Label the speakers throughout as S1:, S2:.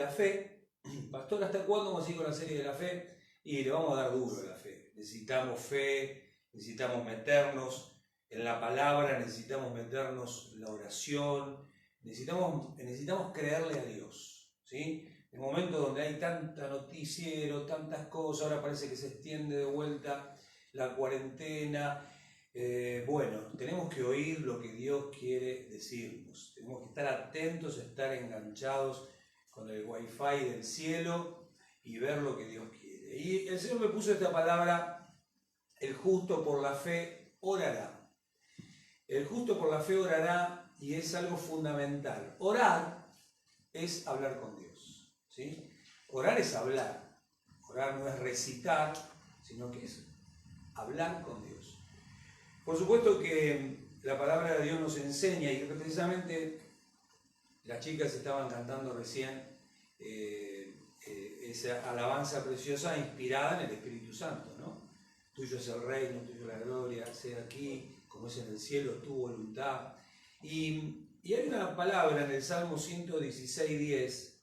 S1: la fe. Pastor, ¿hasta cuándo vamos a ir con la serie de la fe? Y le vamos a dar duro a la fe. Necesitamos fe, necesitamos meternos en la palabra, necesitamos meternos en la oración, necesitamos creerle a Dios, ¿sí? En momentos donde hay tanta noticiero, tantas cosas, ahora parece que se extiende de vuelta la cuarentena. Bueno, tenemos que oír lo que Dios quiere decirnos. Tenemos que estar atentos, estar enganchados con el wifi del cielo y ver lo que Dios quiere. Y el Señor me puso esta palabra: el justo por la fe orará. El justo por la fe orará, y es algo fundamental. Orar es hablar con Dios, ¿sí? Orar es hablar. Orar no es recitar, sino que es hablar con Dios. Por supuesto que la palabra de Dios nos enseña, y precisamente las chicas estaban cantando recién esa alabanza preciosa inspirada en el Espíritu Santo, ¿no? Tuyo es el reino, tuyo la gloria, sea aquí como es en el cielo, tu voluntad. Y hay una palabra en el Salmo 116:10,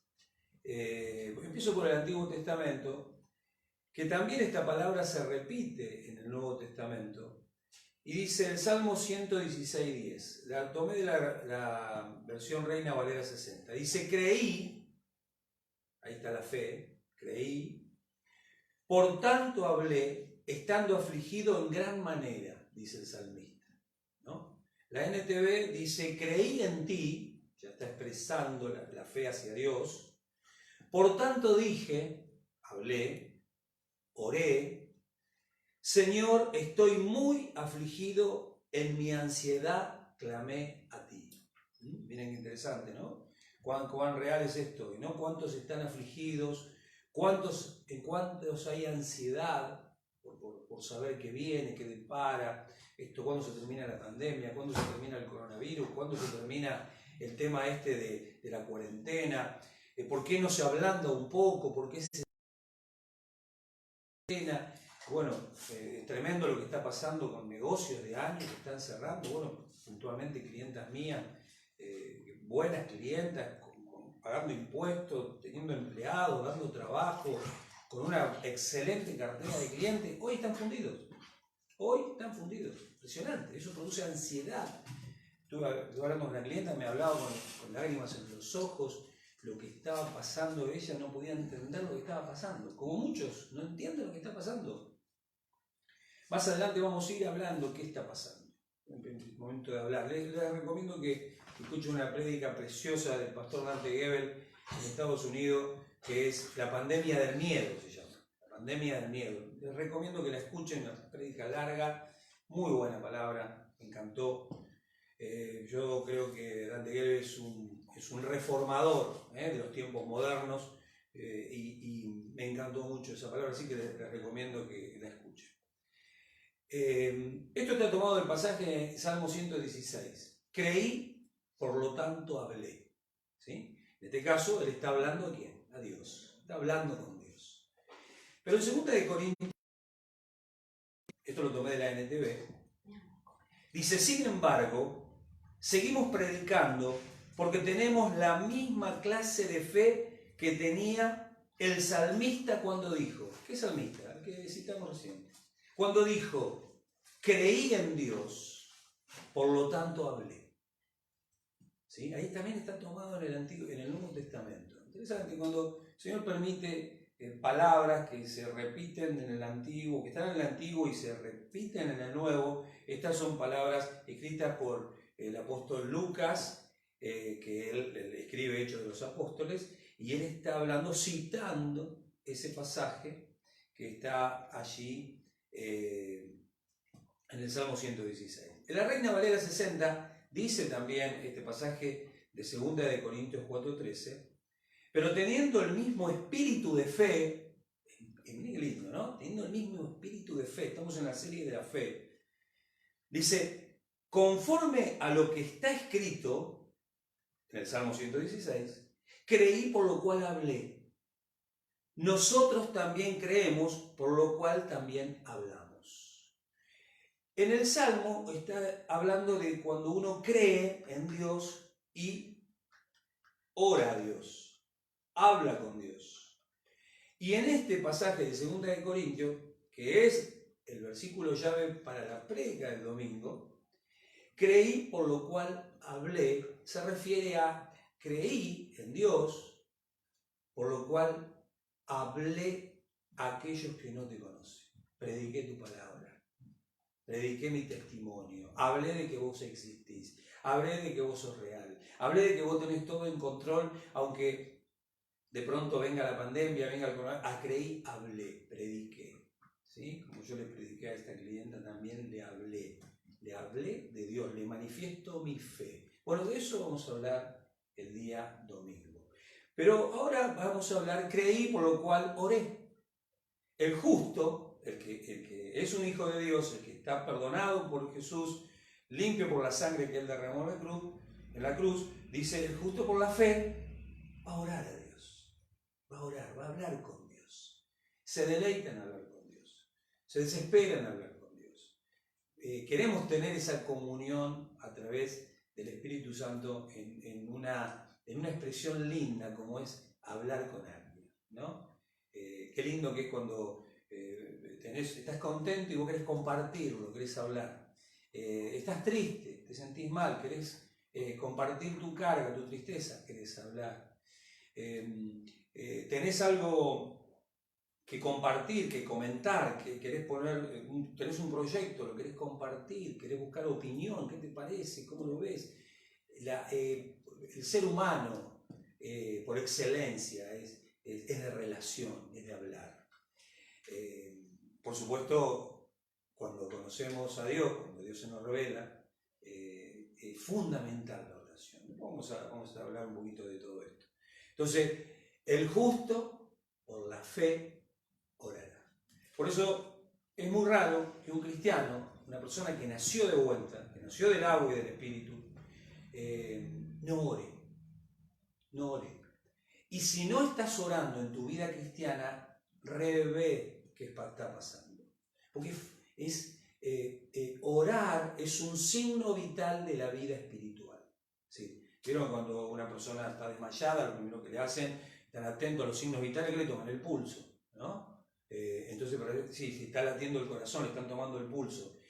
S1: empiezo por el Antiguo Testamento, que también esta palabra se repite en el Nuevo Testamento. Y dice el Salmo 116:10, la tomé de la versión Reina Valera 60. Dice: creí, ahí está la fe, creí, por tanto hablé, estando afligido en gran manera, dice el salmista, ¿no? La NTV dice: creí en ti, ya está expresando la fe hacia Dios, por tanto dije, hablé, oré, Señor, estoy muy afligido, en mi ansiedad clamé a ti. Miren qué interesante, ¿no? Cuán real es esto, ¿no? ¿Cuántos están afligidos? ¿En cuántos hay ansiedad por saber qué viene, qué depara? ¿Cuándo se termina la pandemia? ¿Cuándo se termina el coronavirus? ¿Cuándo se termina el tema de la cuarentena? ¿Por qué no se ablanda un poco? ¿Por qué se... Bueno, es tremendo lo que está pasando con negocios de años que están cerrando. Bueno, puntualmente clientas mías, buenas clientas, pagando impuestos, teniendo empleados, dando trabajo, con una excelente cartera de clientes, hoy están fundidos. Hoy están fundidos. Impresionante. Eso produce ansiedad. Estuve hablando con una clienta, me hablaba con lágrimas en los ojos. Lo que estaba pasando, ella no podía entender lo que estaba pasando. Como muchos, no entienden lo que está pasando. Más adelante vamos a ir hablando qué está pasando. En el momento de hablar. Les recomiendo que escuchen una prédica preciosa del pastor Dante Gebel en Estados Unidos, que es La pandemia del miedo, se llama. La pandemia del miedo. Les recomiendo que la escuchen, una prédica larga, muy buena palabra, me encantó. Yo creo que Dante Gebel es un reformador de los tiempos modernos, y me encantó mucho esa palabra, así que les recomiendo que la escuchen. Esto está tomado del pasaje de Salmo 116. Creí, por lo tanto hablé. ¿Sí? En este caso, él está hablando ¿a quién? A Dios. Está hablando con Dios. Pero en 2 de Corintios, esto lo tomé de la NTV, dice: sin embargo, seguimos predicando porque tenemos la misma clase de fe que tenía el salmista cuando dijo, ¿qué salmista? El que citamos recién. Cuando dijo, creí en Dios, por lo tanto hablé. ¿Sí? Ahí también está tomado en el Nuevo Testamento. Interesante, cuando el Señor permite palabras que se repiten en el Antiguo, que están en el Antiguo y se repiten en el Nuevo, estas son palabras escritas por el apóstol Lucas, que él escribe Hechos de los Apóstoles, y él está hablando, citando ese pasaje que está allí en el Salmo 116. En la Reina Valera 60 dice también este pasaje de 2 de Corintios 4:13, pero teniendo el mismo espíritu de fe, miren qué lindo, ¿no? Teniendo el mismo espíritu de fe, estamos en la serie de la fe, dice, conforme a lo que está escrito en el Salmo 116, creí por lo cual hablé. Nosotros también creemos, por lo cual también hablamos. En el Salmo está hablando de cuando uno cree en Dios y ora a Dios. habla con Dios. Y en este pasaje de 2 de Corintios, que es el versículo llave para la prédica del domingo, creí por lo cual hablé, se refiere a creí en Dios, por lo cual hablé a aquellos que no te conocen. Prediqué tu palabra, prediqué mi testimonio, hablé de que vos existís, hablé de que vos sos real, hablé de que vos tenés todo en control, aunque de pronto venga la pandemia, venga el coronavirus. Creí, hablé, prediqué. ¿Sí? Como yo le prediqué a esta clienta también, le hablé de Dios, le manifiesto mi fe. Bueno, de eso vamos a hablar el día domingo. Pero ahora vamos a hablar, creí, por lo cual oré. El justo, el que es un hijo de Dios, el que está perdonado por Jesús, limpio por la sangre que Él derramó en la cruz, dice, el justo por la fe va a orar a Dios, va a orar, va a hablar con Dios. Se deleita en hablar con Dios, se desespera en hablar con Dios. Queremos tener esa comunión a través del Espíritu Santo en una expresión linda como es hablar con alguien, ¿no? Qué lindo que es cuando estás contento y vos querés compartirlo, querés hablar. Estás triste, te sentís mal, querés compartir tu carga, tu tristeza, querés hablar. Tenés algo que compartir, que comentar, que querés poner, tenés un proyecto, lo querés compartir, querés buscar opinión, ¿qué te parece? ¿Cómo lo ves? El ser humano, por excelencia, es de relación, es de hablar. Por supuesto, cuando conocemos a Dios, cuando Dios se nos revela, es fundamental la oración. Vamos a hablar un poquito de todo esto. Entonces, el justo, por la fe, orará. Por eso es muy raro que un cristiano, una persona que nació de vuelta, que nació del agua y del Espíritu, no ore. No ore. Y si no estás orando en tu vida cristiana, revé qué está pasando. Porque orar es un signo vital de la vida espiritual. ¿Sí? ¿Vieron cuando una persona está desmayada, lo primero que le hacen, están atentos a los signos vitales, que le toman el pulso, ¿no? Entonces, sí, si está latiendo el corazón, le están tomando el pulso.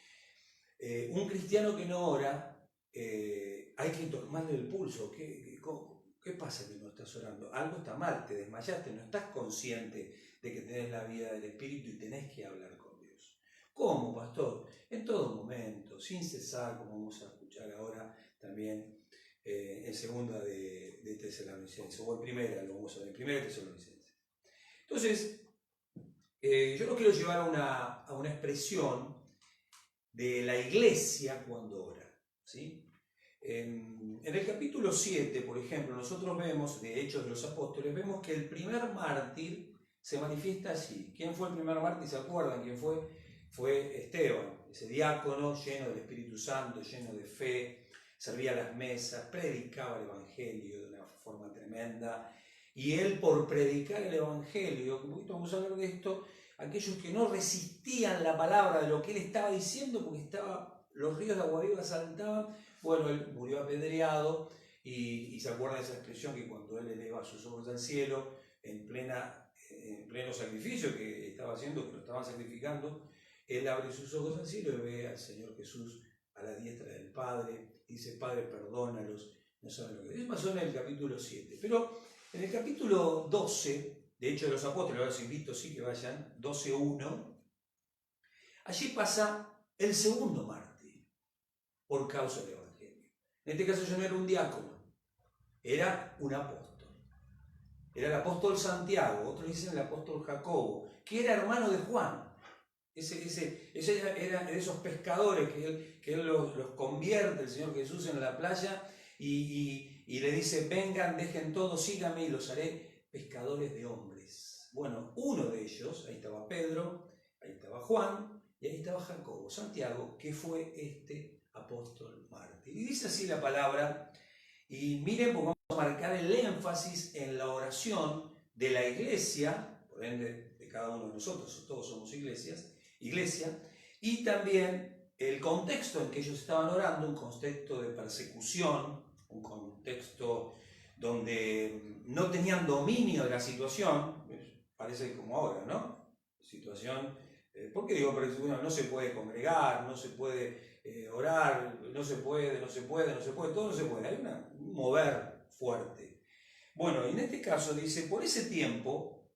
S1: Un cristiano que no ora, hay que tomarle el pulso. ¿Qué pasa que no estás orando? Algo está mal, te desmayaste, no estás consciente de que tenés la vida del Espíritu y tenés que hablar con Dios. ¿Cómo, pastor? En todo momento, sin cesar, como vamos a escuchar ahora también en segunda de Tesalonicenses, o en primera, lo vamos a ver en primera de Tesalonicenses. Entonces, yo lo quiero llevar a una expresión de la iglesia cuando ora, ¿sí? En el capítulo 7, por ejemplo, nosotros vemos, de Hechos de los Apóstoles, vemos que el primer mártir se manifiesta allí. ¿Quién fue el primer mártir? ¿Se acuerdan quién fue? Fue Esteban, ese diácono lleno del Espíritu Santo, lleno de fe, servía las mesas, predicaba el Evangelio de una forma tremenda. Y él, por predicar el Evangelio, un poquito vamos a hablar de esto, aquellos que no resistían la palabra de lo que él estaba diciendo, porque los ríos de agua viva saltaban. Bueno, él murió apedreado y se acuerda de esa expresión que cuando él eleva sus ojos al cielo, en pleno sacrificio que estaba haciendo, que lo estaban sacrificando, él abre sus ojos al cielo y ve al Señor Jesús a la diestra del Padre, y dice, Padre, perdónalos, no saben lo que es. Eso pasó en el capítulo 7. Pero en el capítulo 12, de Hechos de los Apóstoles, ahora os invito sí que vayan, 12:1, allí pasa el segundo mártir por causa del Evangelio. En este caso yo no era un diácono, era un apóstol. Era el apóstol Santiago, otros dicen el apóstol Jacobo, que era hermano de Juan. Ese era de esos pescadores que él los convierte, el Señor Jesús, en la playa y le dice, vengan, dejen todo, síganme y los haré pescadores de hombres. Bueno, uno de ellos, ahí estaba Pedro, ahí estaba Juan y ahí estaba Jacobo, Santiago, que fue este apóstol mártir. Y dice así la palabra, y miren, porque vamos a marcar el énfasis en la oración de la iglesia, por ende de cada uno de nosotros, todos somos iglesia, y también el contexto en que ellos estaban orando, un contexto de persecución, un contexto donde no tenían dominio de la situación, parece como ahora, ¿no? Situación, ¿por qué digo? Porque bueno, no se puede congregar, no se puede orar, no se puede, todo no se puede, hay un mover fuerte. Bueno, y en este caso dice, por ese tiempo,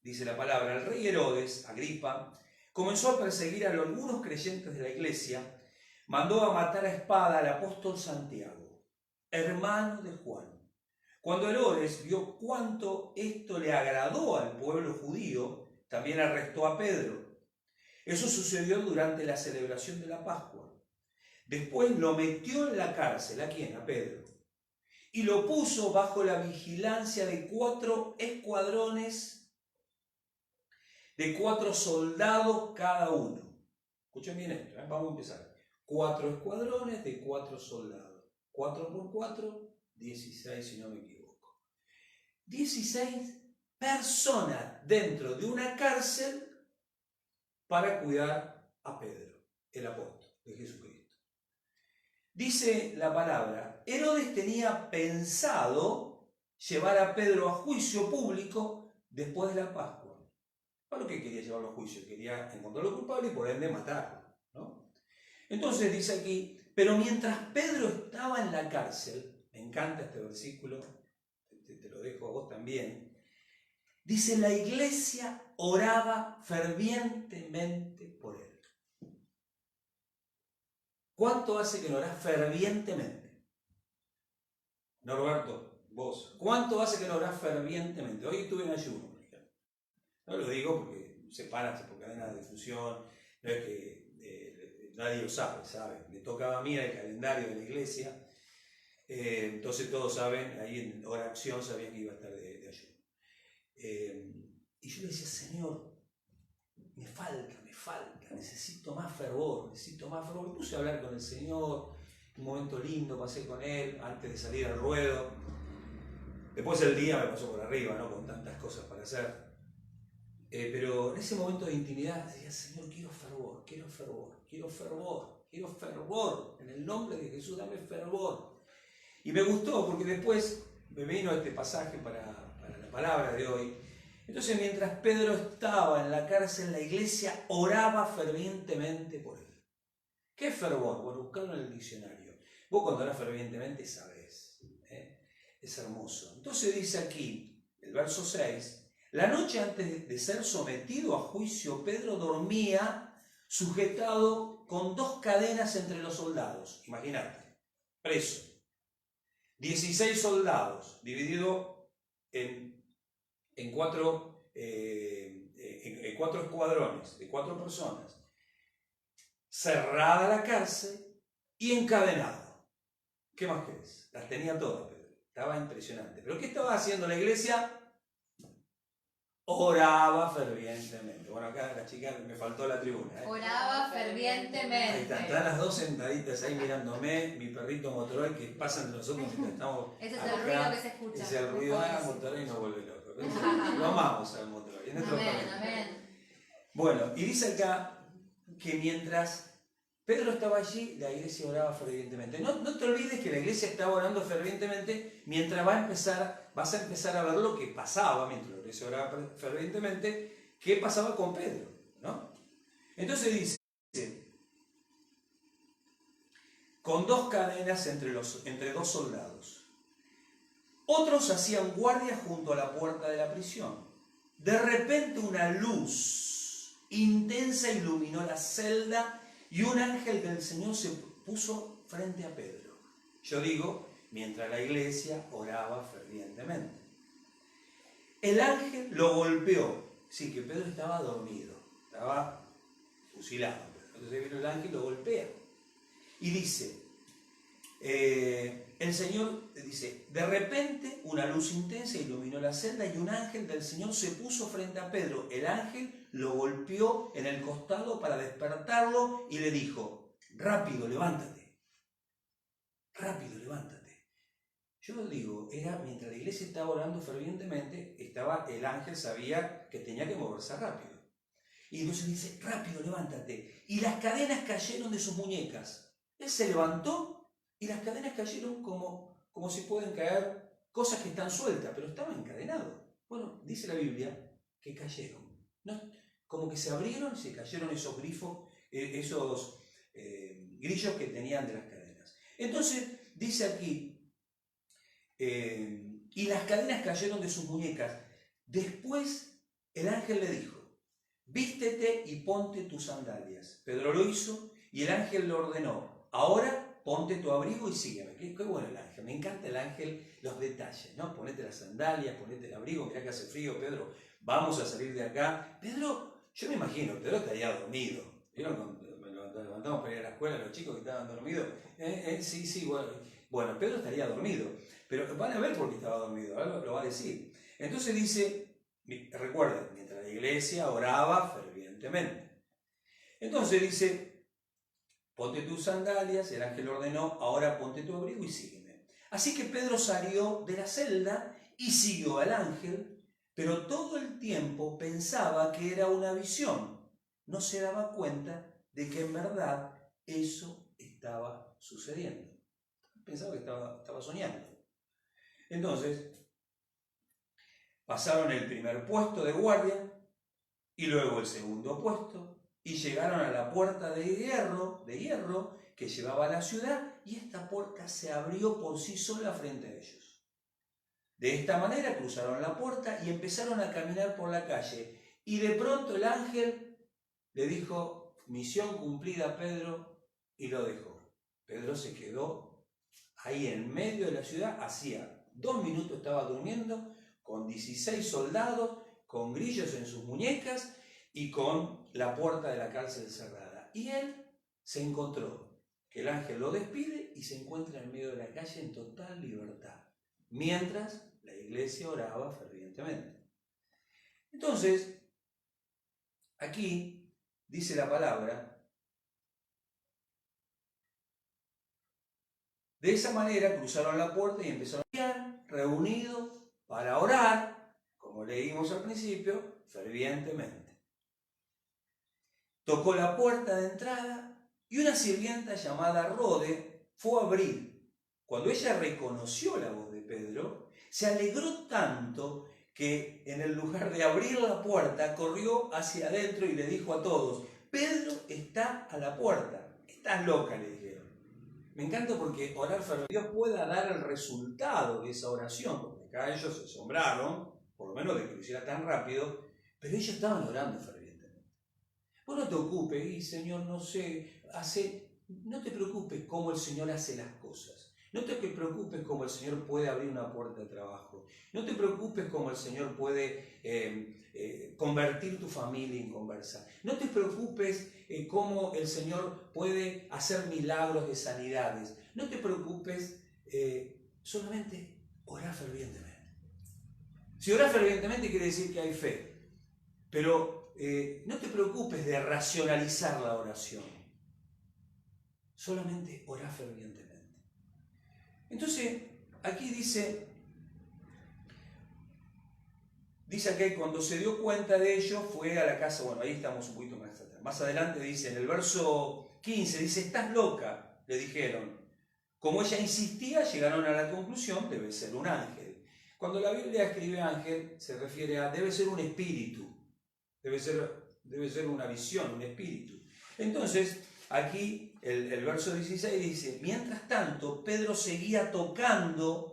S1: dice la palabra, el rey Herodes, Agripa, comenzó a perseguir a algunos creyentes de la iglesia, mandó a matar a espada al apóstol Santiago, hermano de Juan. Cuando Herodes vio cuánto esto le agradó al pueblo judío, también arrestó a Pedro. Eso sucedió durante la celebración de la Pascua. Después lo metió en la cárcel. ¿A quién? A Pedro. Y lo puso bajo la vigilancia de 4 escuadrones, de 4 soldados cada uno. Escuchen bien esto, vamos a empezar. 4 escuadrones de 4 soldados. 4 por 4, 16 si no me equivoco. 16 personas dentro de una cárcel para cuidar a Pedro, el apóstol de Jesucristo. Dice la palabra, Herodes tenía pensado llevar a Pedro a juicio público después de la Pascua. ¿Para qué quería llevarlo a juicio? Quería encontrarlo culpable y por ende matarlo, ¿no? Entonces dice aquí, pero mientras Pedro estaba en la cárcel, me encanta este versículo, te lo dejo a vos también, dice, la iglesia oraba fervientemente por él. ¿Cuánto hace que no orás fervientemente? Norberto, vos, ¿cuánto hace que no orás fervientemente? Hoy estuve en ayuno, por ejemplo. No lo digo porque se paran por cadena de difusión, no es que nadie lo sabe. Me tocaba a mí el calendario de la iglesia, entonces todos saben, ahí en oración sabían que iba a estar de ayuno. Y yo le decía, Señor, me falta, necesito más fervor. Me puse a hablar con el Señor, un momento lindo, pasé con Él antes de salir al ruedo. Después el día me pasó por arriba, ¿no? Con tantas cosas para hacer. Pero en ese momento de intimidad decía, Señor, quiero fervor. En el nombre de Jesús, dame fervor. Y me gustó porque después me vino este pasaje para la palabra de hoy. Entonces, mientras Pedro estaba en la cárcel, la iglesia oraba fervientemente por él. ¿Qué es fervor? Bueno, buscarlo en el diccionario. Vos cuando orás fervientemente sabés. Es hermoso. Entonces dice aquí, el verso 6, la noche antes de ser sometido a juicio, Pedro dormía sujetado con 2 cadenas entre los soldados. Imagínate, preso. 16 soldados, dividido en 4 escuadrones de 4 personas, cerrada la cárcel y encadenado. ¿Qué más querés? Las tenía todas, Pedro. Estaba impresionante. ¿Pero qué estaba haciendo la iglesia? Oraba fervientemente. Bueno, acá la chica me faltó la tribuna.
S2: Oraba fervientemente.
S1: Ahí están las 2 sentaditas ahí mirándome, mi perrito Motorola que pasa entre nosotros mientras estamos.
S2: Ese es
S1: acá.
S2: el ruido que se escucha.
S1: Ese es el ruido de Motorola y nos vuelve loco. Lo amamos al Motorola.
S2: Amén.
S1: Bueno, y dice acá que mientras Pedro estaba allí, la iglesia oraba fervientemente. No te olvides que la iglesia estaba orando fervientemente mientras vas a empezar a ver lo que pasaba mientras la iglesia oraba fervientemente, qué pasaba con Pedro, ¿no? Entonces dice, con 2 cadenas entre 2 soldados. Otros hacían guardia junto a la puerta de la prisión. De repente una luz intensa iluminó la celda y un ángel del Señor se puso frente a Pedro. Yo digo, mientras la iglesia oraba fervientemente. El ángel lo golpeó. Sí, que Pedro estaba dormido, estaba fusilado. Entonces vino el ángel y lo golpea. Y dice, el Señor dice, de repente una luz intensa iluminó la celda y un ángel del Señor se puso frente a Pedro. El ángel lo golpeó en el costado para despertarlo y le dijo, rápido, levántate. Rápido, levántate. Yo digo, era mientras la iglesia estaba orando fervientemente, el ángel sabía que tenía que moverse rápido. Y entonces dice, rápido, levántate. Y las cadenas cayeron de sus muñecas. Él se levantó y las cadenas cayeron como si pueden caer cosas que están sueltas, pero estaba encadenado. Bueno, dice la Biblia que cayeron, ¿no? Como que se abrieron y se cayeron esos grifos, esos grillos que tenían de las cadenas. Entonces, dice aquí, y las cadenas cayeron de sus muñecas. Después el ángel le dijo, vístete y ponte tus sandalias. Pedro lo hizo y el ángel le ordenó, ahora ponte tu abrigo y sígueme. Qué bueno el ángel, me encanta el ángel, los detalles, ¿no? Ponete las sandalias, ponete el abrigo, mirá que hace frío, Pedro, vamos a salir de acá. Pedro, yo me imagino, Pedro estaría dormido. ¿Vieron cuando nos levantamos para ir a la escuela, los chicos que estaban dormidos? Sí, bueno, Pedro estaría dormido, pero van a ver por qué estaba dormido, ahora lo va a decir. Entonces dice, recuerden, mientras la iglesia oraba fervientemente. Entonces dice, ponte tus sandalias, el ángel ordenó, ahora ponte tu abrigo y sígueme. Así que Pedro salió de la celda y siguió al ángel, pero todo el tiempo pensaba que era una visión. No se daba cuenta de que en verdad eso estaba sucediendo. Pensaba que estaba soñando. Entonces, pasaron el primer puesto de guardia y luego el segundo puesto y llegaron a la puerta de hierro que llevaba a la ciudad y esta puerta se abrió por sí sola frente a ellos. De esta manera cruzaron la puerta y empezaron a caminar por la calle y de pronto el ángel le dijo, misión cumplida Pedro, y lo dejó. Pedro se quedó ahí en medio de la ciudad, hacía 2 minutos estaba durmiendo, con 16 soldados, con grillos en sus muñecas y con la puerta de la cárcel cerrada. Y él se encontró que el ángel lo despide y se encuentra en medio de la calle en total libertad, mientras la iglesia oraba fervientemente. Entonces, aquí dice la palabra, de esa manera cruzaron la puerta y empezaron a estar reunidos para orar, como leímos al principio, fervientemente. Tocó la puerta de entrada y una sirvienta llamada Rode fue a abrir. Cuando ella reconoció la voz de Pedro, se alegró tanto que en el lugar de abrir la puerta corrió hacia adentro y le dijo a todos, Pedro está a la puerta. Estás loca, le dijeron. Me encanta porque orar fervientemente, Dios pueda dar el resultado de esa oración, porque acá ellos se asombraron, por lo menos de que lo hiciera tan rápido, pero ellos estaban orando fervientemente. Vos no te ocupes, y Señor, no sé, no te preocupes cómo el Señor hace las cosas. No te preocupes cómo el Señor puede abrir una puerta de trabajo. No te preocupes cómo el Señor puede convertir tu familia en conversa. No te preocupes cómo el Señor puede hacer milagros de sanidades. No te preocupes, solamente orar fervientemente. Si orar fervientemente quiere decir que hay fe. Pero no te preocupes de racionalizar la oración. Solamente orar fervientemente. Entonces, aquí dice que cuando se dio cuenta de ello, fue a la casa, bueno, ahí estamos un poquito más atrás. Más adelante dice, en el verso 15, dice, estás loca, le dijeron. Como ella insistía, llegaron a la conclusión, debe ser un ángel. Cuando la Biblia escribe ángel, se refiere a, debe ser un espíritu, debe ser una visión, un espíritu. Entonces, aquí el verso 16 dice, mientras tanto, Pedro seguía tocando.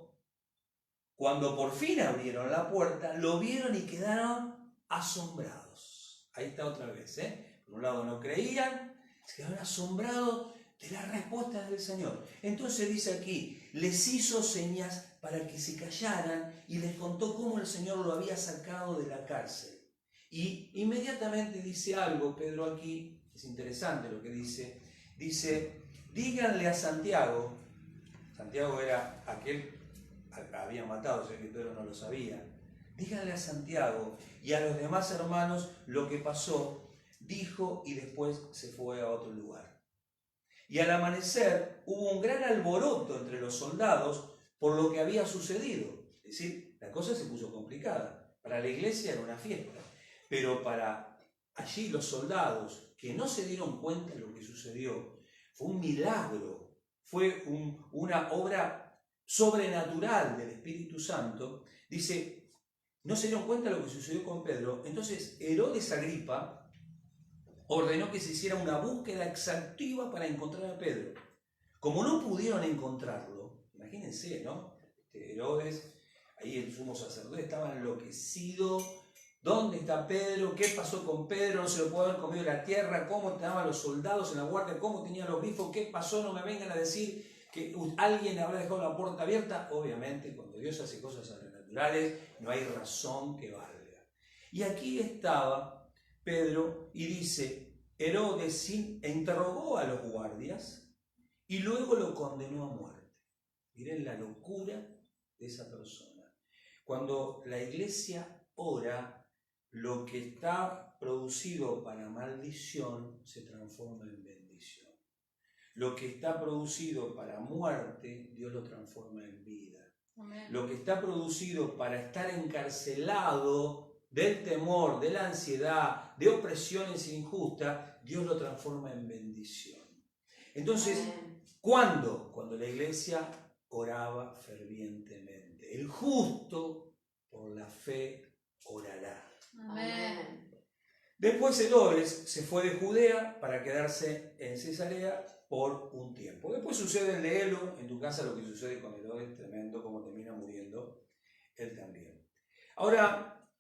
S1: Cuando por fin abrieron la puerta, lo vieron y quedaron asombrados. Ahí está otra vez, Por un lado no creían, se quedaron asombrados de las respuestas del Señor. Entonces dice aquí, les hizo señas para que se callaran y les contó cómo el Señor lo había sacado de la cárcel. Y inmediatamente dice algo, Pedro aquí, es interesante lo que dice, díganle a Santiago era aquel que había matado, sé que Pedro no lo sabía, díganle a Santiago y a los demás hermanos lo que pasó, dijo y después se fue a otro lugar. Y al amanecer hubo un gran alboroto entre los soldados por lo que había sucedido. Es decir, la cosa se puso complicada. Para la iglesia era una fiesta, pero para allí los soldados que no se dieron cuenta de lo que sucedió, fue un milagro, fue una obra sobrenatural del Espíritu Santo, dice, no se dieron cuenta de lo que sucedió con Pedro. Entonces Herodes Agripa ordenó que se hiciera una búsqueda exhaustiva para encontrar a Pedro. Como no pudieron encontrarlo, imagínense, ¿no? Herodes, ahí el sumo sacerdote, estaba enloquecido. ¿Dónde está Pedro? ¿Qué pasó con Pedro? No se lo pudo haber comido la tierra. ¿Cómo estaban los soldados en la guardia? ¿Cómo tenían los grifos? ¿Qué pasó? No me vengan a decir que alguien habrá dejado la puerta abierta. Obviamente, cuando Dios hace cosas sobrenaturales, no hay razón que valga. Y aquí estaba Pedro y dice, Herodes interrogó a los guardias y luego lo condenó a muerte. Miren la locura de esa persona. Cuando la iglesia ora, lo que está producido para maldición se transforma en bendición. Lo que está producido para muerte, Dios lo transforma en vida.
S2: Amén.
S1: Lo que está producido para estar encarcelado del temor, de la ansiedad, de opresiones injustas, Dios lo transforma en bendición. Entonces, ¿cuándo? Cuando la iglesia oraba fervientemente. El justo por la fe orará.
S2: Amén.
S1: Después Herodes se fue de Judea para quedarse en Cesarea por un tiempo. Después sucede, léelo en tu casa lo que sucede con Herodes, tremendo, como termina muriendo él también. Ahora,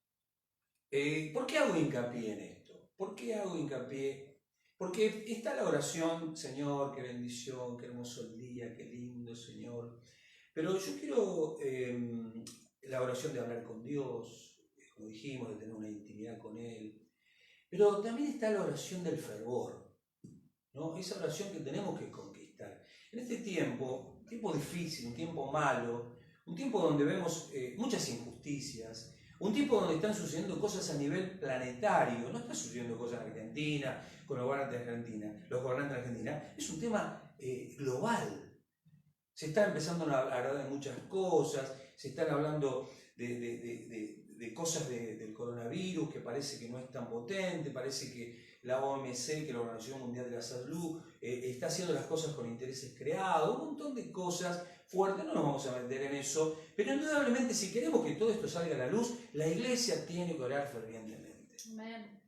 S1: ¿por qué hago hincapié en esto? ¿Por qué hago hincapié? Porque está la oración, Señor, qué bendición, qué hermoso el día, qué lindo, Señor. Pero yo quiero la oración de hablar con Dios, como dijimos, de tener una intimidad con Él. Pero también está la oración del fervor, ¿no? Esa oración que tenemos que conquistar. En este tiempo, un tiempo difícil, un tiempo malo, un tiempo donde vemos muchas injusticias, un tiempo donde están sucediendo cosas a nivel planetario, no están sucediendo cosas en Argentina, con los gobernantes de Argentina, es un tema global. Se está empezando a hablar de muchas cosas, se están hablando de cosas del coronavirus que parece que no es tan potente, parece que la OMC, que la Organización Mundial de la Salud, está haciendo las cosas con intereses creados, un montón de cosas fuertes, no nos vamos a meter en eso, pero indudablemente si queremos que todo esto salga a la luz, la iglesia tiene que orar fervientemente.
S2: Amén.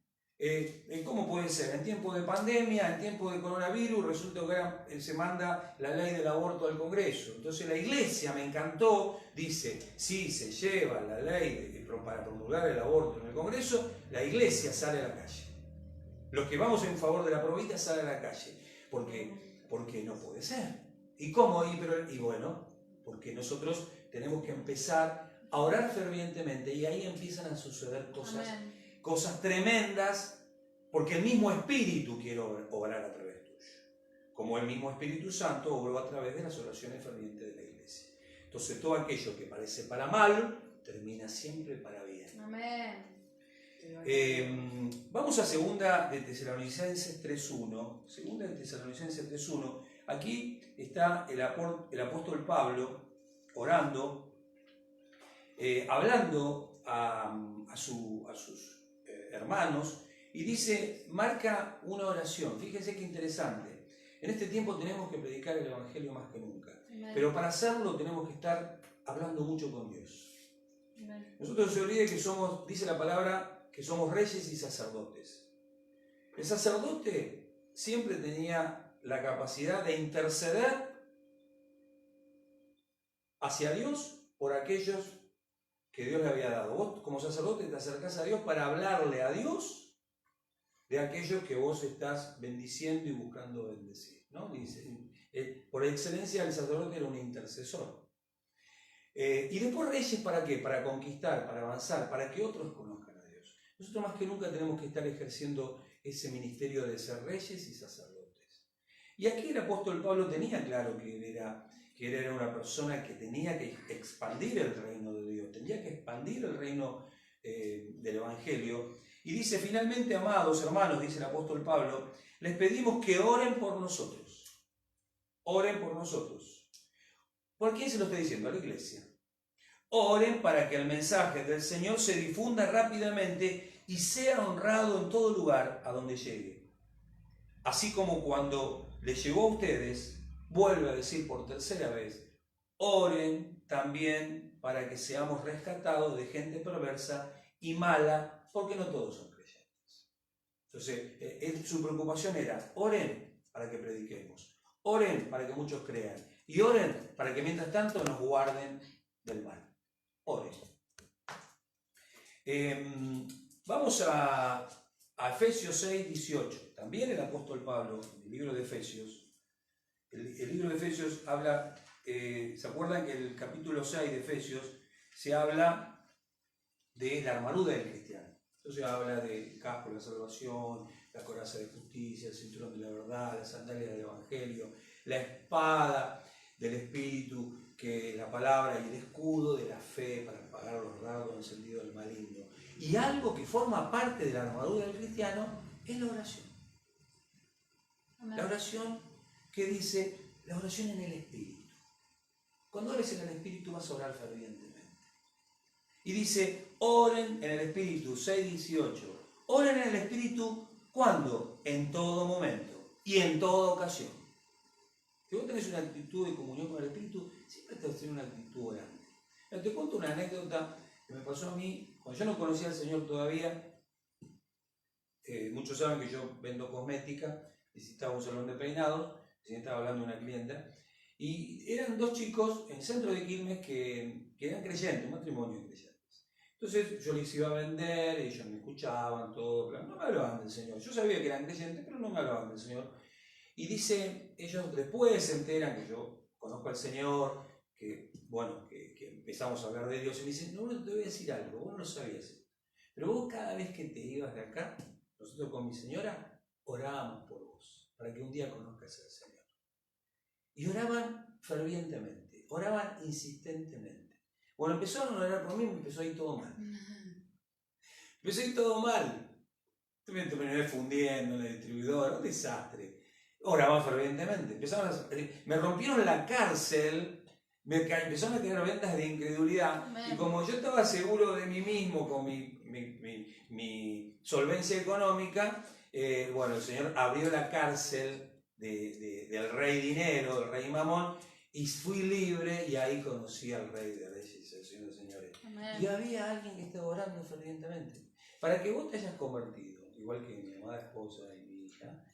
S1: ¿Cómo puede ser? En tiempo de pandemia, en tiempo de coronavirus, resulta que se manda la ley del aborto al Congreso. Entonces la iglesia, me encantó, dice, si se lleva la ley para promulgar el aborto en el Congreso, la iglesia sale a la calle. Los que vamos en favor de la pro-vida salen a la calle. Porque no puede ser. ¿Y cómo? Y bueno, porque nosotros tenemos que empezar a orar fervientemente y ahí empiezan a suceder cosas tremendas, porque el mismo Espíritu quiere obrar a través tuyo. Como el mismo Espíritu Santo obró a través de las oraciones fervientes de la iglesia. Entonces todo aquello que parece para mal, termina siempre para bien.
S2: Amén.
S1: Vamos a 2 de Tesalonicenses 3.1. 2 de Tesalonicenses 3.1. Aquí está el apóstol Pablo orando, hablando a sus hermanos, y dice, marca una oración. Fíjense qué interesante. En este tiempo tenemos que predicar el Evangelio más que nunca.
S2: Amén.
S1: Pero para hacerlo tenemos que estar hablando mucho con Dios.
S2: Amén.
S1: Nosotros no se olvide que somos, dice la palabra, que somos reyes y sacerdotes. El sacerdote siempre tenía la capacidad de interceder hacia Dios por aquellos que Dios le había dado. Vos como sacerdote te acercás a Dios para hablarle a Dios de aquellos que vos estás bendiciendo y buscando bendecir, ¿no? Dice, por excelencia el sacerdote era un intercesor. Y después reyes, ¿para qué? Para conquistar, para avanzar, para que otros conozcan a Dios. Nosotros más que nunca tenemos que estar ejerciendo ese ministerio de ser reyes y sacerdotes. Y aquí el apóstol Pablo tenía claro que él era una persona que tenía que expandir el reino de Dios, tenía que expandir el reino del Evangelio. Y dice, finalmente, amados hermanos, dice el apóstol Pablo, les pedimos que oren por nosotros. Oren por nosotros. ¿Por quién se lo está diciendo? A la iglesia. Oren para que el mensaje del Señor se difunda rápidamente y sea honrado en todo lugar a donde llegue. Así como cuando les llegó a ustedes, vuelve a decir por tercera vez, oren también para que seamos rescatados de gente perversa y mala, porque no todos son creyentes. Entonces, su preocupación era, oren para que prediquemos, oren para que muchos crean, y oren para que mientras tanto nos guarden del mal. Oren. Vamos a Efesios 6, 18. También el apóstol Pablo, en el libro de Efesios, el libro de Efesios habla, ¿se acuerdan que el capítulo 6 de Efesios se habla de la armadura del cristiano? Entonces habla del casco de la salvación, la coraza de justicia, el cinturón de la verdad, las sandalias del evangelio, la espada del espíritu, que la palabra y el escudo de la fe para apagar los dardos encendidos del maligno. Y algo que forma parte de la armadura del cristiano es la oración. Amén. La oración que dice, la oración en el espíritu. Cuando ores en el espíritu vas a orar fervientemente. Y dice, oren en el espíritu, 6:18. Oren en el espíritu, ¿cuándo? En todo momento y en toda ocasión. Si vos tenés una actitud de comunión con el espíritu, siempre te vas a tener una actitud grande. Te cuento una anécdota que me pasó a mí, cuando yo no conocía al Señor todavía. Muchos saben que yo vendo cosmética, visitaba un salón de peinados, estaba hablando de una clienta, y eran dos chicos en el centro de Quilmes que eran creyentes, un matrimonio de creyentes. Entonces yo les iba a vender, ellos me escuchaban, todo, pero no me hablaban del Señor. Yo sabía que eran creyentes, pero no me hablaban del Señor. Y dice, ellos después se enteran que yo conozco al Señor, que empezamos a hablar de Dios, y me dicen, no, te voy a decir algo, vos no sabías esto, pero vos cada vez que te ibas de acá, nosotros con mi señora orábamos por vos, para que un día conozcas al Señor. Y oraban fervientemente, oraban insistentemente. Bueno, empezaron a orar por mí y me empezó a ir todo mal. Empezó a ir todo mal. Me terminé fundiendo en el distribuidor, un desastre. Oraban fervientemente. Me rompieron la cárcel, empezaron a tener ventas de incredulidad. Y como yo estaba seguro de mí mismo con mi solvencia económica, el Señor abrió la cárcel del rey dinero, del rey Mamón, y fui libre, y ahí conocí al Rey de Reyes, el Señor de Señores. Amén. Y había alguien que estaba orando fervientemente. Para que vos te hayas convertido, igual que mi amada esposa y mi hija,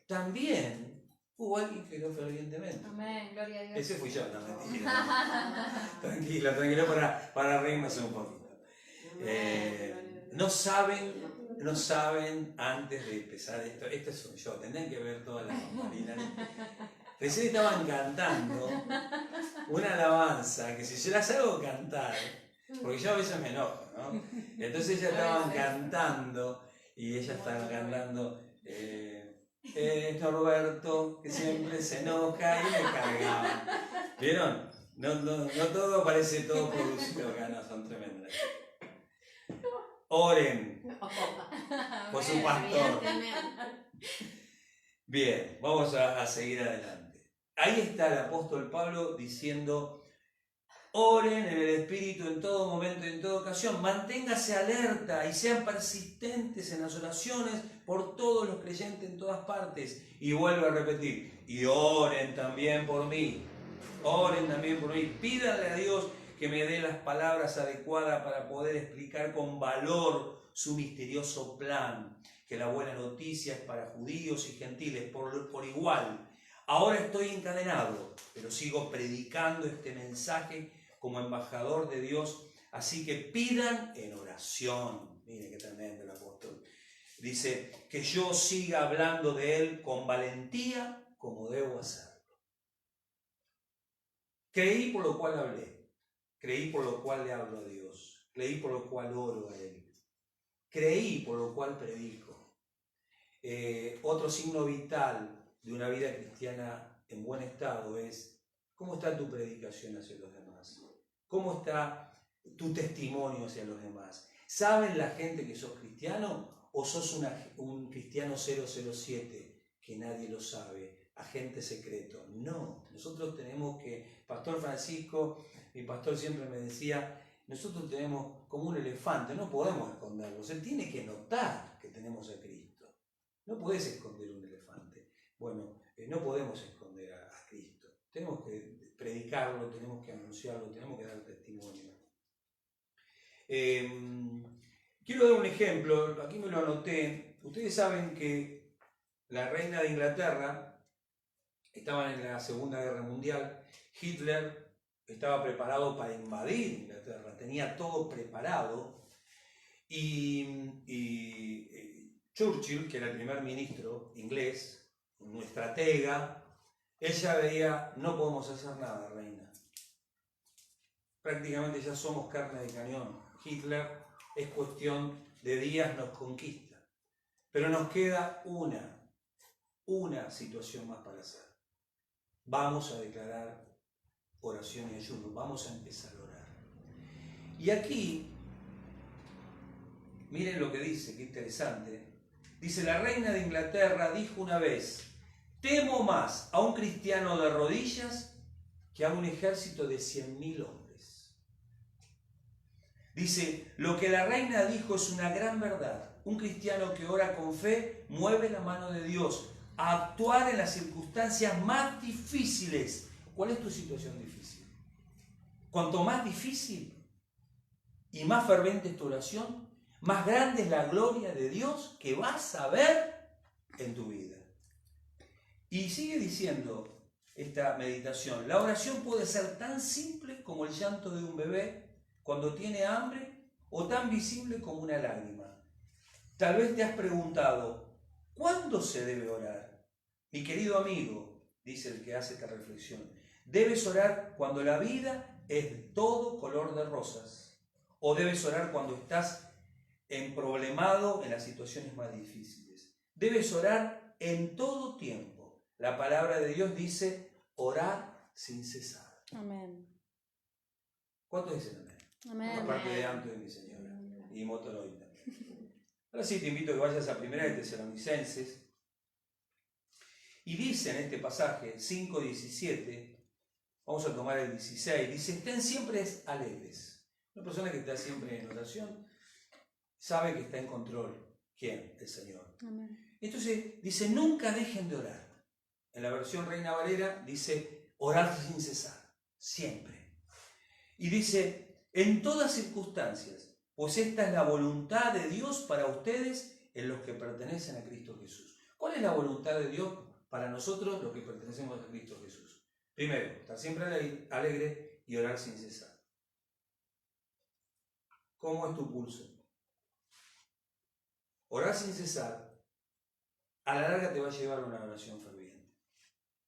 S1: también hubo alguien que oró fervientemente.
S2: Amén, gloria a Dios.
S1: Ese fui yo, no mentira. Tranquila, para reírnos un poquito. No saben antes de empezar esto soy yo, tendrían que ver todas las bambalinas. Recién estaban cantando una alabanza que si yo las hago cantar, porque yo a veces me enojo, ¿no? Entonces ellas estaban cantando y ellas estaban cantando Norberto, que siempre se enoja, y me cargaban. ¿Vieron? No todo parece todo producido acá, no, son tremendas. Oren por su pastor. Bien, vamos a seguir adelante. Ahí está el apóstol Pablo diciendo, oren en el Espíritu en todo momento y en toda ocasión, manténgase alerta y sean persistentes en las oraciones por todos los creyentes en todas partes. Y vuelvo a repetir, y oren también por mí, pídanle a Dios que me dé las palabras adecuadas para poder explicar con valor su misterioso plan, que la buena noticia es para judíos y gentiles por igual. Ahora estoy encadenado, pero sigo predicando este mensaje como embajador de Dios, así que pidan en oración. Miren qué tremendo el apóstol. Dice, que yo siga hablando de Él con valentía como debo hacerlo. Creí por lo cual hablé, creí por lo cual le hablo a Dios, creí por lo cual oro a Él, creí por lo cual predico. Otro signo vital de una vida cristiana en buen estado es cómo está tu predicación hacia los demás, cómo está tu testimonio hacia los demás. ¿Saben la gente que sos cristiano o sos un cristiano 007 que nadie lo sabe, agente secreto? No, nosotros tenemos que, Pastor Francisco, mi pastor siempre me decía, nosotros tenemos como un elefante, no podemos esconderlo, se tiene que notar que tenemos a Cristo. No podés esconder un elefante. Bueno, no podemos esconder a Cristo. Tenemos que predicarlo, tenemos que anunciarlo, tenemos que dar testimonio. Quiero dar un ejemplo, aquí me lo anoté. Ustedes saben que la reina de Inglaterra estaba en la Segunda Guerra Mundial. Hitler estaba preparado para invadir Inglaterra, tenía todo preparado. Y Churchill, que era el primer ministro inglés, un estratega, ella veía, no podemos hacer nada, reina. Prácticamente ya somos carne de cañón. Hitler es cuestión de días, nos conquista. Pero nos queda una situación más para hacer. Vamos a declarar oración y ayuno, vamos a empezar a orar. Y aquí, miren lo que dice, qué interesante. Dice, la reina de Inglaterra dijo una vez, temo más a un cristiano de rodillas que a un ejército de 100.000 hombres. Dice, lo que la reina dijo es una gran verdad. Un cristiano que ora con fe mueve la mano de Dios a actuar en las circunstancias más difíciles. ¿Cuál es tu situación difícil? Cuanto más difícil y más ferviente es tu oración, más grande es la gloria de Dios que vas a ver en tu vida. Y sigue diciendo esta meditación, la oración puede ser tan simple como el llanto de un bebé cuando tiene hambre o tan visible como una lágrima. Tal vez te has preguntado, ¿cuándo se debe orar? Mi querido amigo, dice el que hace esta reflexión, debes orar cuando la vida es de todo color de rosas, o debes orar cuando estás emproblemado en las situaciones más difíciles. Debes orar en todo tiempo. La palabra de Dios dice, orar sin cesar.
S2: Amén.
S1: ¿Cuántos dicen amén?
S2: Amén.
S1: Aparte de Anto y mi señora, y Motorola. Ahora sí te invito a que vayas a 1 de Tesalonicenses. Y dice en este pasaje 5:17, vamos a tomar el 16, dice, estén siempre alegres. Una persona que está siempre en oración sabe que está en control. ¿Quién? El Señor.
S2: Amén.
S1: Entonces dice, nunca dejen de orar. En la versión Reina Valera dice, orar sin cesar, siempre. Y dice, en todas circunstancias, pues esta es la voluntad de Dios para ustedes en los que pertenecen a Cristo Jesús. ¿Cuál es la voluntad de Dios para nosotros los que pertenecemos a Cristo Jesús? Primero, estar siempre alegre y orar sin cesar. ¿Cómo es tu pulso? Orar sin cesar, a la larga te va a llevar a una oración ferviente.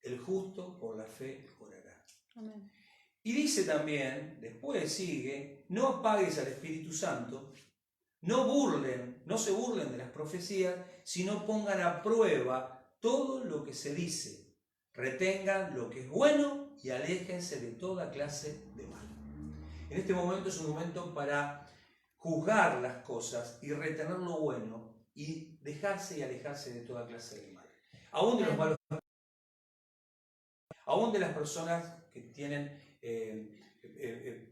S1: El justo por la fe orará.
S2: Amén.
S1: Y dice también, después sigue, no apagues al Espíritu Santo, no se burlen de las profecías, sino pongan a prueba todo lo que se dice. Retengan lo que es bueno y aléjense de toda clase de mal. En este momento es un momento para juzgar las cosas y retener lo bueno y dejarse y alejarse de toda clase de mal. Aún de los malos, aún de las personas que tienen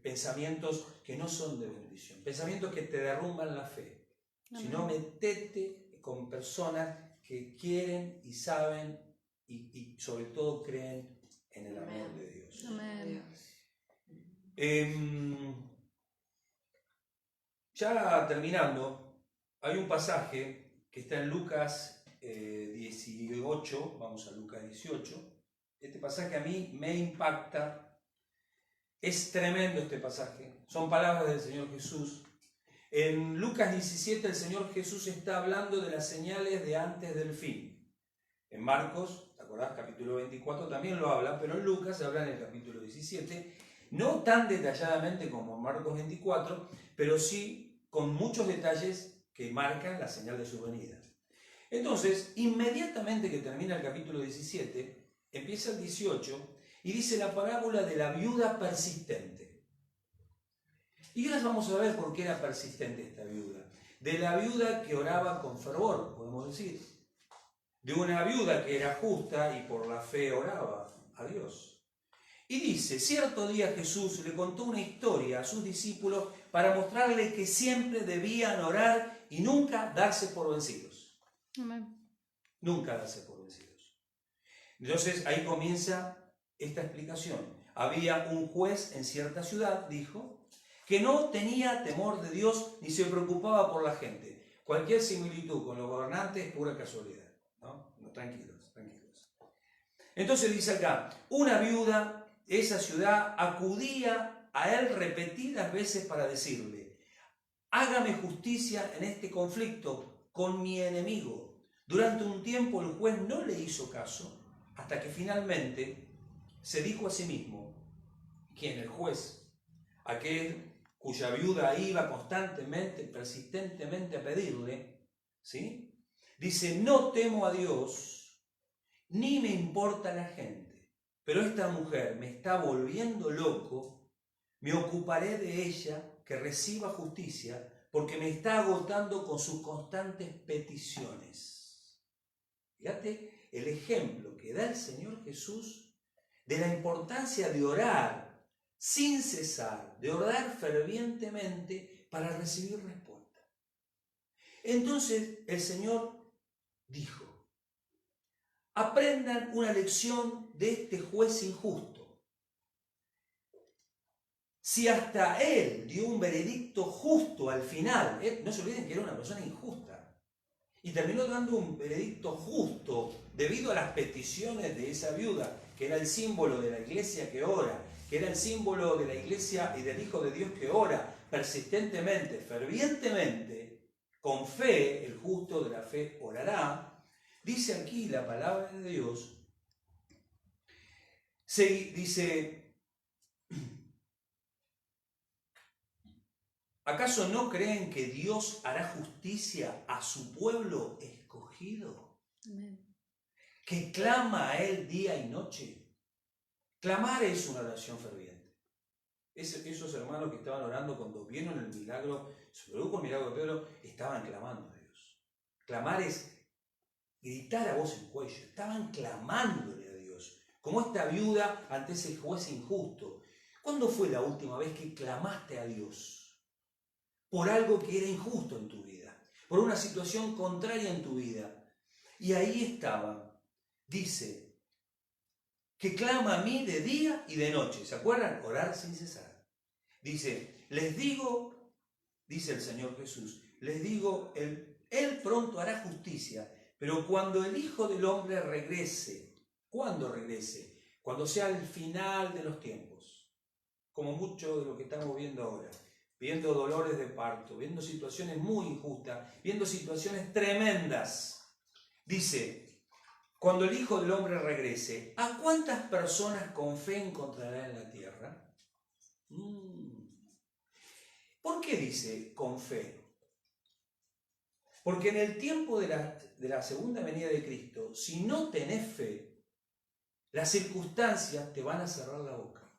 S1: pensamientos que no son de bendición, pensamientos que te derrumban la fe.
S2: Amén.
S1: Sino metete con personas que quieren y saben y sobre todo creen en el amor de Dios.
S2: Amén.
S1: Ya terminando, hay un pasaje que está en Lucas 18, vamos a Lucas 18. Este pasaje a mí me impacta. Es tremendo este pasaje. Son palabras del Señor Jesús. En Lucas 17 el Señor Jesús está hablando de las señales de antes del fin. En Marcos, ¿te acordás? Capítulo 24 también lo habla, pero en Lucas se habla en el capítulo 17, no tan detalladamente como en Marcos 24, pero sí con muchos detalles que marcan la señal de su venida. Entonces, inmediatamente que termina el capítulo 17, empieza el 18 y dice la parábola de la viuda persistente. Y ahora vamos a ver por qué era persistente esta viuda. De la viuda que oraba con fervor, podemos decir. De una viuda que era justa y por la fe oraba a Dios. Y dice, cierto día Jesús le contó una historia a sus discípulos para mostrarles que siempre debían orar y nunca darse por vencidos.
S2: Amén.
S1: Nunca darse por vencidos. Entonces ahí comienza esta explicación. Había un juez en cierta ciudad, dijo, que no tenía temor de Dios ni se preocupaba por la gente. Cualquier similitud con los gobernantes es pura casualidad. ¿No? No, tranquilos, tranquilos. Entonces dice acá, una viuda de esa ciudad acudía a él repetidas veces para decirle, hágame justicia en este conflicto con mi enemigo. Durante un tiempo el juez no le hizo caso, hasta que finalmente se dijo a sí mismo, ¿quién? El juez, aquel cuya viuda iba constantemente, persistentemente a pedirle, ¿sí? Dice, no temo a Dios, ni me importa la gente, pero esta mujer me está volviendo loco, me ocuparé de ella, que reciba justicia, porque me está agotando con sus constantes peticiones. Fíjate el ejemplo que da el Señor Jesús de la importancia de orar sin cesar, de orar fervientemente para recibir respuesta. Entonces el Señor dijo, aprendan una lección de este juez injusto. Si hasta él dio un veredicto justo al final, no se olviden que era una persona injusta, y terminó dando un veredicto justo debido a las peticiones de esa viuda, que era el símbolo de la iglesia que ora, que era el símbolo de la iglesia y del Hijo de Dios que ora persistentemente, fervientemente, con fe, el justo de la fe orará. Dice aquí la palabra de Dios, dice, ¿acaso no creen que Dios hará justicia a su pueblo escogido?
S2: Amén.
S1: Que clama a Él día y noche. Clamar es una oración ferviente. Esos hermanos que estaban orando cuando vieron el milagro, se produjo el milagro de Pedro, estaban clamando a Dios. Clamar es gritar a voz en cuello. Estaban clamándole a Dios, como esta viuda ante ese juez injusto. ¿Cuándo fue la última vez que clamaste a Dios por algo que era injusto en tu vida, por una situación contraria en tu vida? Y ahí estaba, dice, que clama a mí de día y de noche. ¿Se acuerdan? Orar sin cesar. Dice, les digo, dice el Señor Jesús, les digo, Él pronto hará justicia, pero cuando el Hijo del Hombre regrese, ¿cuándo regrese? Cuando sea el final de los tiempos, como mucho de lo que estamos viendo ahora, viendo dolores de parto, viendo situaciones muy injustas, viendo situaciones tremendas. Dice, cuando el Hijo del Hombre regrese, ¿a cuántas personas con fe encontrará en la tierra? ¿Por qué dice con fe? Porque en el tiempo de la segunda venida de Cristo, si no tenés fe, las circunstancias te van a cerrar la boca.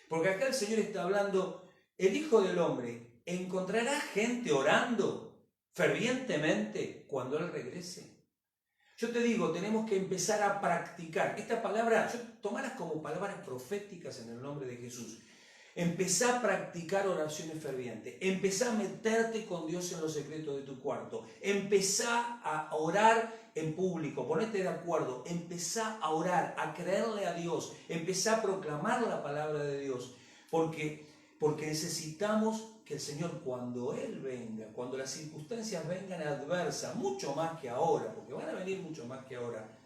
S1: Porque acá el Señor está hablando, el Hijo del Hombre encontrará gente orando fervientemente cuando Él regrese. Yo te digo, tenemos que empezar a practicar. Esta palabra, tomalas como palabras proféticas en el nombre de Jesús. Empezá a practicar oraciones fervientes. Empezá a meterte con Dios en los secretos de tu cuarto. Empezá a orar en público. Ponete de acuerdo. Empezá a orar, a creerle a Dios. Empezá a proclamar la palabra de Dios. Porque necesitamos que el Señor, cuando Él venga, cuando las circunstancias vengan adversas, mucho más que ahora, porque van a venir mucho más que ahora,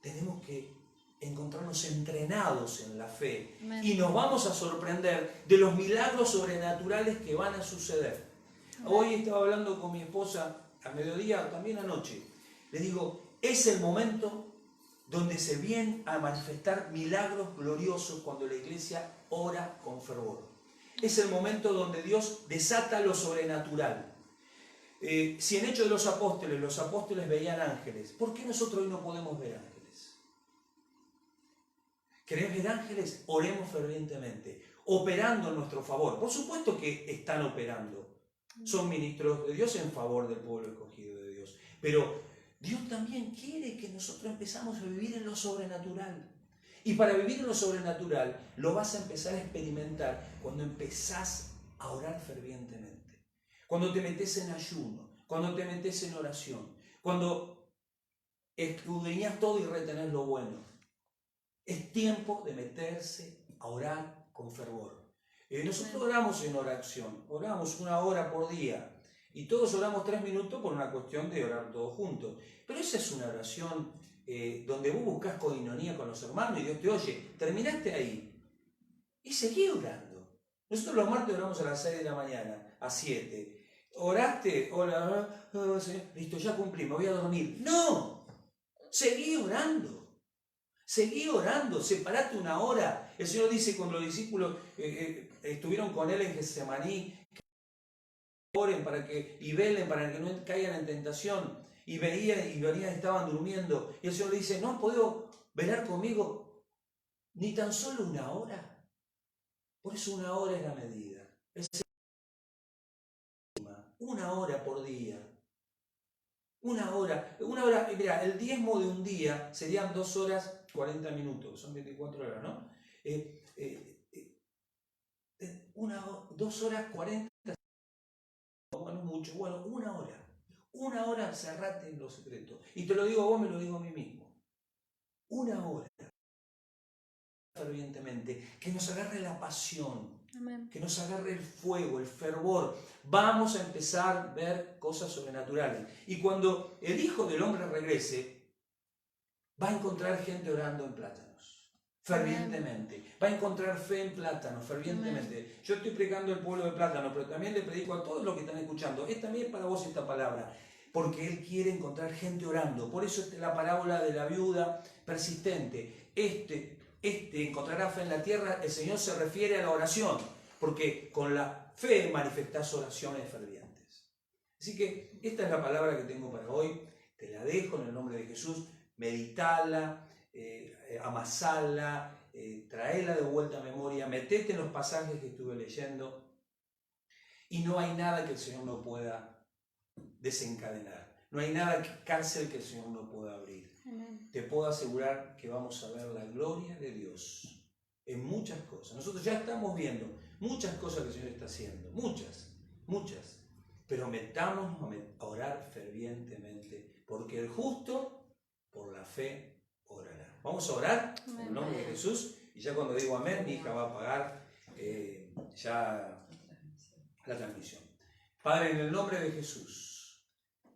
S1: tenemos que encontrarnos entrenados en la fe. Amén. Y nos vamos a sorprender de los milagros sobrenaturales que van a suceder. Amén. Hoy estaba hablando con mi esposa a mediodía, también anoche. Le digo, es el momento donde se vienen a manifestar milagros gloriosos cuando la iglesia ora con fervor. Es el momento donde Dios desata lo sobrenatural. Si en Hechos de los apóstoles veían ángeles, ¿por qué nosotros hoy no podemos ver ángeles? ¿Querés ver ángeles? Oremos fervientemente, operando en nuestro favor. Por supuesto que están operando. Son ministros de Dios en favor del pueblo escogido de Dios. Pero Dios también quiere que nosotros empezamos a vivir en lo sobrenatural. Y para vivir en lo sobrenatural lo vas a empezar a experimentar cuando empezás a orar fervientemente. Cuando te metes en ayuno, cuando te metes en oración, cuando escudriñas todo y retenés lo bueno. Es tiempo de meterse a orar con fervor. Nosotros oramos en oración, oramos 1 hora por día. Y todos oramos 3 minutos por una cuestión de orar todos juntos. Pero esa es una oración donde vos buscás coinonía con los hermanos y Dios te oye. Terminaste ahí y seguí orando. Nosotros los martes oramos a las 6 de la mañana, a 7. Oraste, hola, listo, ya cumplí, me voy a dormir. ¡No! Seguí orando. Seguí orando, separate 1 hora. El Señor dice cuando los discípulos estuvieron con Él en Getsemaní, oren y velen para que no caigan en tentación. Y venían, estaban durmiendo. Y el Señor le dice, ¿no has podido velar conmigo ni tan solo 1 hora? Por eso 1 hora es la medida. Es 1 hora por día. 1 hora. Mira, el diezmo de un día serían 2 horas 40 minutos. Son 24 horas, ¿no? 2 horas 40. Bueno, mucho. Bueno, 1 hora. 1 hora cerrate en lo secreto. Y te lo digo a vos, me lo digo a mí mismo. 1 hora. Fervientemente. Que nos agarre la pasión. Amén. Que nos agarre el fuego, el fervor. Vamos a empezar a ver cosas sobrenaturales. Y cuando el Hijo del Hombre regrese, va a encontrar gente orando en plátanos. Fervientemente. Amén. Va a encontrar fe en plátanos, fervientemente. Amén. Yo estoy predicando el pueblo de Plátano, pero también le predico a todos los que están escuchando. Es también para vos esta palabra. Porque Él quiere encontrar gente orando. Por eso es la parábola de la viuda persistente. Encontrará fe en la tierra, el Señor se refiere a la oración, porque con la fe manifestás oraciones fervientes. Así que esta es la palabra que tengo para hoy, te la dejo en el nombre de Jesús, meditala, amasala, traela de vuelta a memoria, metete en los pasajes que estuve leyendo, y no hay nada que el Señor no pueda desencadenar, no hay nada cárcel que el Señor no pueda abrir. Amén. Te puedo asegurar que vamos a ver la gloria de Dios en muchas cosas. Nosotros ya estamos viendo muchas cosas que el Señor está haciendo, muchas, pero metámonos a orar fervientemente, porque el justo por la fe orará. Vamos a orar en el nombre de Jesús, y ya cuando digo amén, mi hija va a apagar ya la transmisión. Padre, en el nombre de Jesús,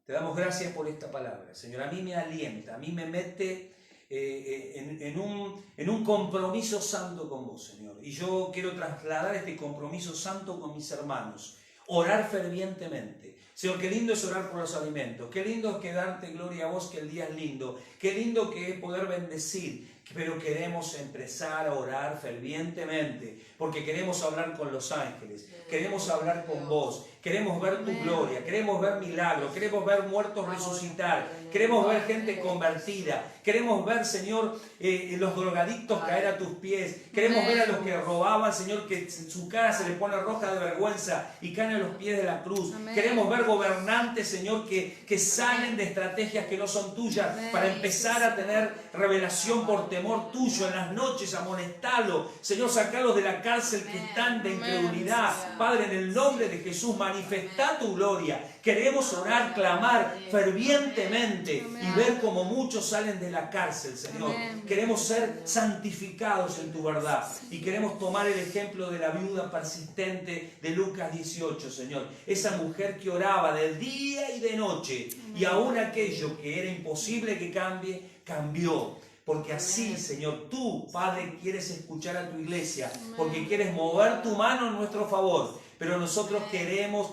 S1: te damos gracias por esta palabra, Señor. A mí me alienta, a mí me mete en un compromiso santo con vos, Señor. Y yo quiero trasladar este compromiso santo con mis hermanos. Orar fervientemente. Señor, qué lindo es orar por los alimentos. Qué lindo es que darte gloria a vos, que el día es lindo. Qué lindo que es poder bendecir. Pero queremos empezar a orar fervientemente, porque queremos hablar con los ángeles, queremos hablar con vos, queremos ver tu gloria, queremos ver milagros, queremos ver muertos resucitar, queremos ver gente convertida, queremos ver, Señor, los drogadictos caer a tus pies, queremos ver a los que robaban, Señor, que su cara se le pone roja de vergüenza y caen a los pies de la cruz. Queremos ver gobernantes, Señor, que salen de estrategias que no son tuyas para empezar a tener revelación por temor tuyo en las noches, amonestalo, Señor, sacalos de la cárcel que están de incredulidad. Padre, en el nombre de Jesús, manifestá tu gloria. Queremos orar, clamar fervientemente y ver cómo muchos salen de la cárcel, Señor. Queremos ser santificados en tu verdad y queremos tomar el ejemplo de la viuda persistente de Lucas 18, Señor. Esa mujer que oraba de día y de noche y aún aquello que era imposible que cambie, cambió. Porque así, Señor, tú, Padre, quieres escuchar a tu iglesia, porque quieres mover tu mano en nuestro favor. Pero nosotros queremos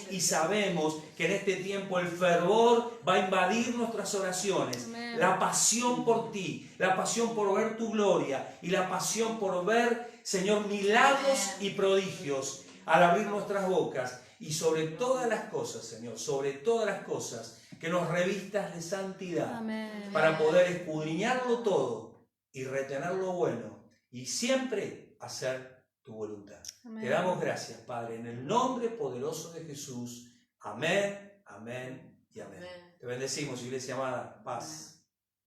S1: y sabemos que en este tiempo el fervor va a invadir nuestras oraciones. La pasión por ti, la pasión por ver tu gloria y la pasión por ver, Señor, milagros y prodigios al abrir nuestras bocas. Y sobre todas las cosas, Señor, sobre todas las cosas, que nos revistas de santidad. Amén. Para poder escudriñarlo todo y retener lo bueno y siempre hacer tu voluntad. Amén. Te damos gracias, Padre, en el nombre poderoso de Jesús. Amén, amén y amén. Amén. Te bendecimos, iglesia amada. Paz. Amén.